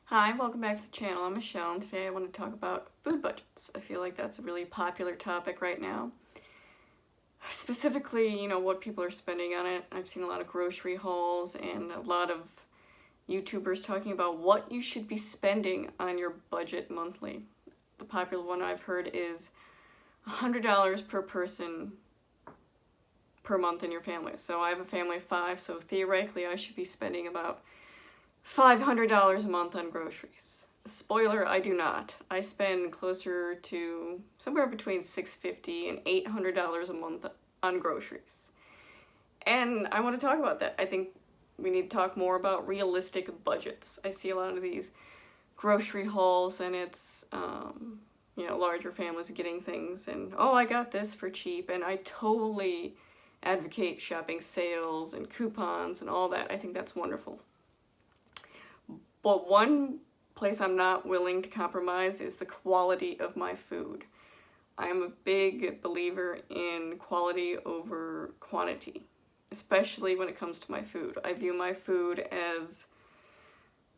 Hi, welcome back to the channel. I'm Michelle, and today I want to talk about food budgets. I feel like that's a really popular topic right now. Specifically, what people are spending on it. I've seen a lot of grocery hauls and a lot of YouTubers talking about what you should be spending on your budget monthly. The popular one I've heard is $100 per person per month in your family. So I have a family of 5, so theoretically I should be spending about $500 a month on groceries. Spoiler, I do not. I spend closer to somewhere between $650 and $800 a month on groceries. And I want to talk about that. I think we need to talk more about realistic budgets. I see a lot of these grocery hauls and it's, larger families getting things and, oh, I got this for cheap. And I totally advocate shopping sales and coupons and all that. I think that's wonderful. But one place I'm not willing to compromise is the quality of my food. I am a big believer in quality over quantity, especially when it comes to my food. I view my food as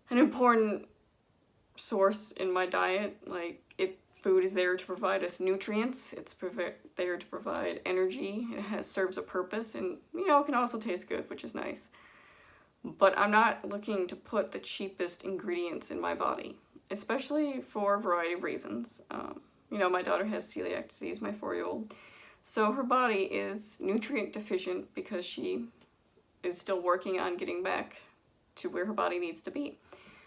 an important source in my diet. Food is there to provide us nutrients. It's there to provide energy. It serves a purpose, and it can also taste good, which is nice. But I'm not looking to put the cheapest ingredients in my body, especially for a variety of reasons. My daughter has celiac disease, my 4-year-old. So her body is nutrient deficient because she is still working on getting back to where her body needs to be.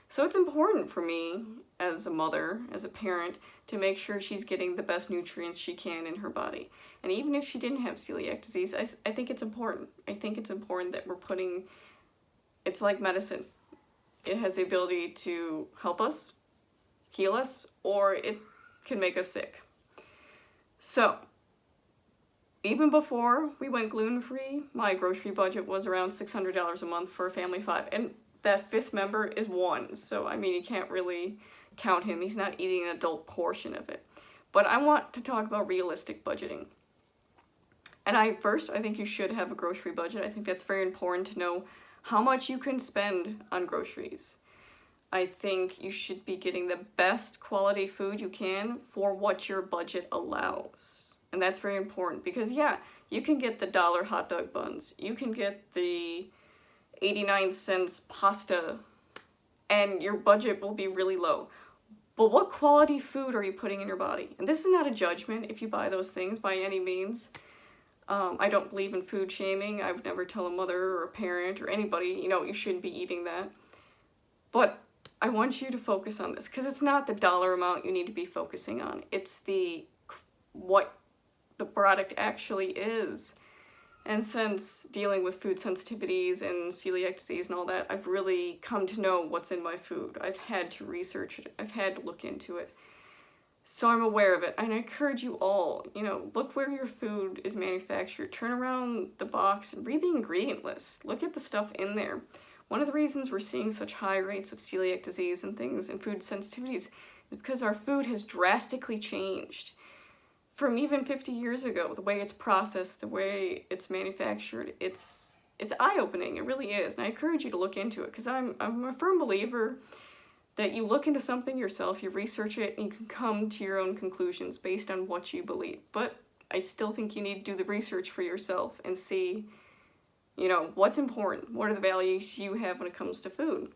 So it's important for me as a mother, as a parent, to make sure she's getting the best nutrients she can in her body. And even if she didn't have celiac disease, I think it's important. I think it's important that we're putting... It's like medicine. It has the ability to help us, heal us, or it can make us sick. So, even before we went gluten-free, my grocery budget was around $600 a month for a family of 5. And that 5th member is 1. So, you can't really count him. He's not eating an adult portion of it. But I want to talk about realistic budgeting. And I think you should have a grocery budget. I think that's very important to know how much you can spend on groceries. I think you should be getting the best quality food you can for what your budget allows. And that's very important because, you can get the $1 hot dog buns. You can get the 89 cents pasta, and your budget will be really low. But what quality food are you putting in your body? And this is not a judgment if you buy those things by any means. I don't believe in food shaming. I would never tell a mother or a parent or anybody, you shouldn't be eating that. But I want you to focus on this because it's not the dollar amount you need to be focusing on. It's what the product actually is. And since dealing with food sensitivities and celiac disease and all that, I've really come to know what's in my food. I've had to research it. I've had to look into it. So I'm aware of it, and I encourage you all, look where your food is manufactured. Turn around the box and read the ingredient list. Look at the stuff in there. One of the reasons we're seeing such high rates of celiac disease and things and food sensitivities is because our food has drastically changed. From even 50 years ago, the way it's processed, the way it's manufactured, it's eye-opening. It really is, and I encourage you to look into it because I'm a firm believer that you look into something yourself, you research it, and you can come to your own conclusions based on what you believe. But I still think you need to do the research for yourself and see, what's important. What are the values you have when it comes to food?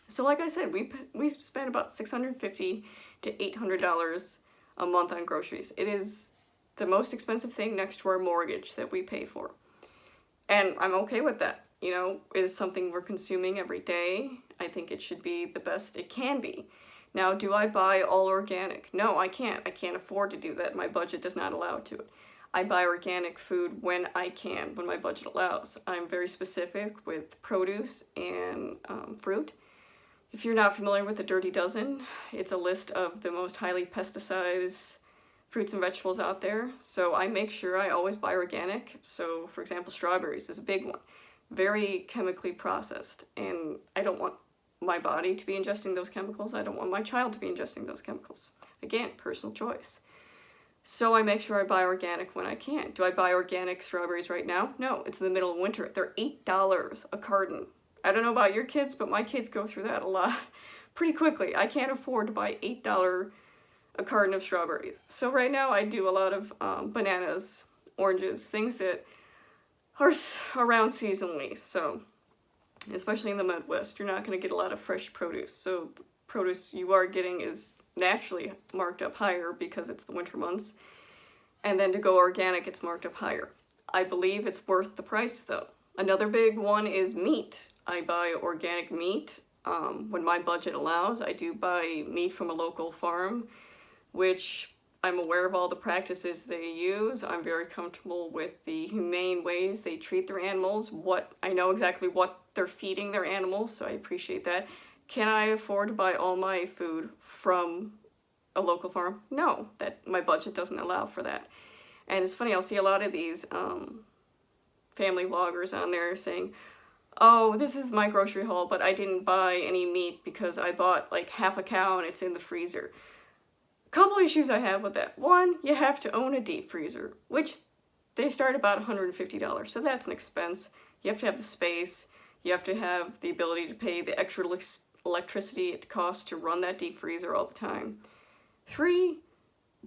So like I said, we spend about $650 to $800 a month on groceries. It is the most expensive thing next to our mortgage that we pay for. And I'm okay with that. It is something we're consuming every day. I think it should be the best it can be. Now, do I buy all organic? No, I can't. I can't afford to do that. My budget does not allow to it. I buy organic food when I can, when my budget allows. I'm very specific with produce and fruit. If you're not familiar with the Dirty Dozen, it's a list of the most highly pesticided fruits and vegetables out there. So I make sure I always buy organic. So, for example, strawberries is a big one. Very chemically processed, and I don't want my body to be ingesting those chemicals. I don't want my child to be ingesting those chemicals. Again, personal choice. So I make sure I buy organic when I can. Do I buy organic strawberries right now? No, it's in the middle of winter. They're $8 a carton. I don't know about your kids, but my kids go through that a lot. pretty quickly. I can't afford to buy $8 a carton of strawberries. So right now I do a lot of bananas, oranges, things that are around seasonally. So especially in the Midwest, you're not going to get a lot of fresh produce. So the produce you are getting is naturally marked up higher because it's the winter months. And then to go organic, it's marked up higher. I believe it's worth the price though. Another big one is meat. I buy organic meat when my budget allows. I do buy meat from a local farm, which I'm aware of all the practices they use. I'm very comfortable with the humane ways they treat their animals. I know exactly what they're feeding their animals, so I appreciate that. Can I afford to buy all my food from a local farm? No, my budget doesn't allow for that. And it's funny, I'll see a lot of these family vloggers on there saying, oh, this is my grocery haul, but I didn't buy any meat because I bought like half a cow and it's in the freezer. Couple issues I have with that. One, you have to own a deep freezer, which they start about $150, so that's an expense. You have to have the space. You have to have the ability to pay the extra electricity it costs to run that deep freezer all the time. 3,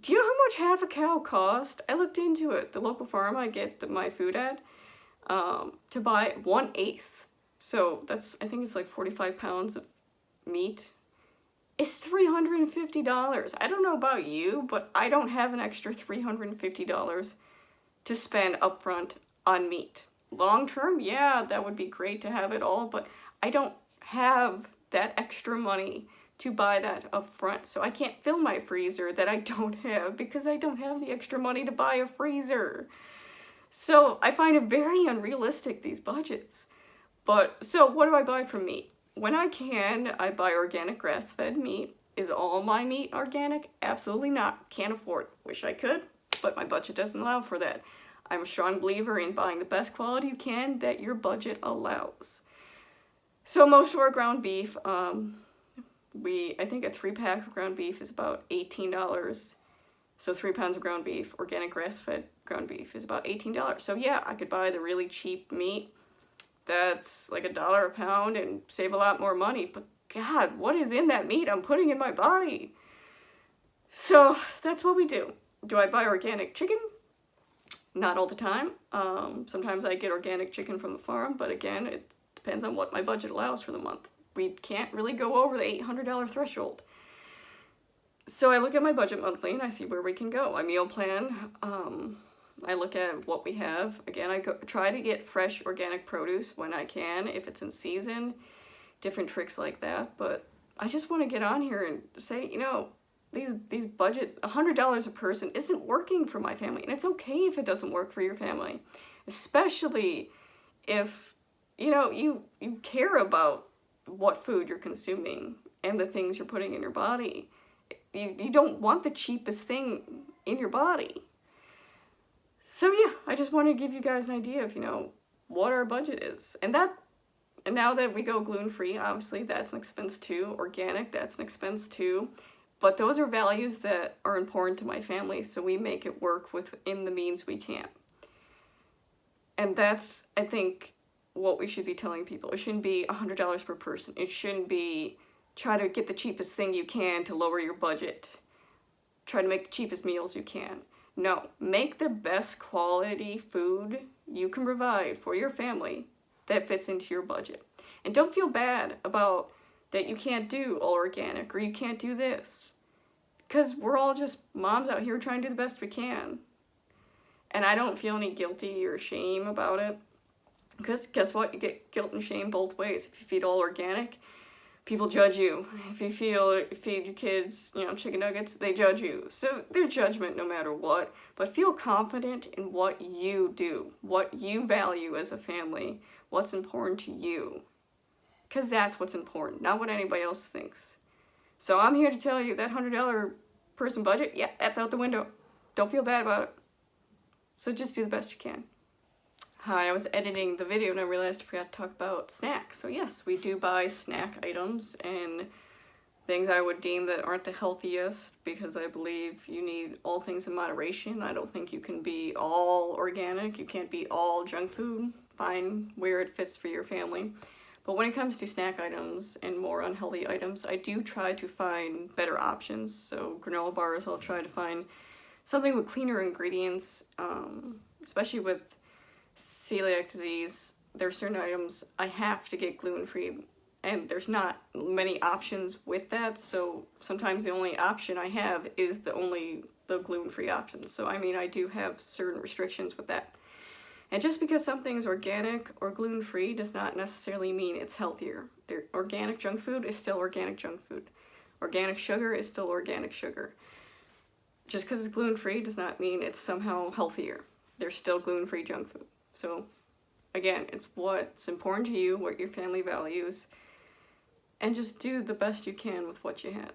do you know how much half a cow cost? I looked into it. The local farm I get my food at, to buy 1/8. So that's, I think it's like 45 pounds of meat. It's $350. I don't know about you, but I don't have an extra $350 to spend upfront on meat. Long term, yeah, that would be great to have it all, but I don't have that extra money to buy that upfront. So I can't fill my freezer that I don't have because I don't have the extra money to buy a freezer. So I find it very unrealistic, these budgets. But so what do I buy from meat? When I can, I buy organic grass-fed meat. Is all my meat organic? Absolutely not. Can't afford. Wish I could, but my budget doesn't allow for that. I'm a strong believer in buying the best quality you can that your budget allows. So most of our ground beef, I think a 3-pack of ground beef is about $18. So 3 pounds of ground beef, organic grass-fed ground beef is about $18. So yeah, I could buy the really cheap meat that's like $1 a pound and save a lot more money. But God, what is in that meat I'm putting in my body? So that's what we do. Do I buy organic chicken? Not all the time. Sometimes I get organic chicken from the farm, but again, it depends on what my budget allows for the month. We can't really go over the $800 threshold. So I look at my budget monthly and I see where we can go. I meal plan. I look at what we have. Again, I try to get fresh organic produce when I can, if it's in season, different tricks like that. But I just want to get on here and say, you know, these budgets, $100 a person isn't working for my family. And it's okay if it doesn't work for your family, especially if, you know, you care about what food you're consuming and the things you're putting in your body. You don't want the cheapest thing in your body. So yeah, I just want to give you guys an idea of, you know, what our budget is. And now that we go gluten-free, obviously that's an expense too. Organic, that's an expense too. But those are values that are important to my family, so we make it work within the means we can. And that's, I think, what we should be telling people. It shouldn't be $100 per person. It shouldn't be try to get the cheapest thing you can to lower your budget. Try to make the cheapest meals you can. No, make the best quality food you can provide for your family that fits into your budget. And don't feel bad about that you can't do all organic or you can't do this. Because we're all just moms out here trying to do the best we can. And I don't feel any guilty or shame about it. Because guess what? You get guilt and shame both ways. If you feed all organic, people judge you. If you feed your kids, you know, chicken nuggets, they judge you. So there's judgment no matter what. But feel confident in what you do, what you value as a family, what's important to you. Because that's what's important, not what anybody else thinks. So I'm here to tell you that $100 person budget, yeah, that's out the window. Don't feel bad about it. So just do the best you can. Hi, I was editing the video and I realized I forgot to talk about snacks. So yes, we do buy snack items and things I would deem that aren't the healthiest because I believe you need all things in moderation. I don't think you can be all organic. You can't be all junk food. Find where it fits for your family. But when it comes to snack items and more unhealthy items, I do try to find better options. So granola bars, I'll try to find something with cleaner ingredients, especially with celiac disease. There are certain items I have to get gluten-free, and there's not many options with that, so sometimes the only option I have is the gluten-free option. So I mean, I do have certain restrictions with that. And just because something's organic or gluten-free does not necessarily mean it's healthier. Organic junk food is still organic junk food. Organic sugar is still organic sugar. Just because it's gluten-free does not mean it's somehow healthier. There's still gluten-free junk food. So again, it's what's important to you, what your family values, and just do the best you can with what you have.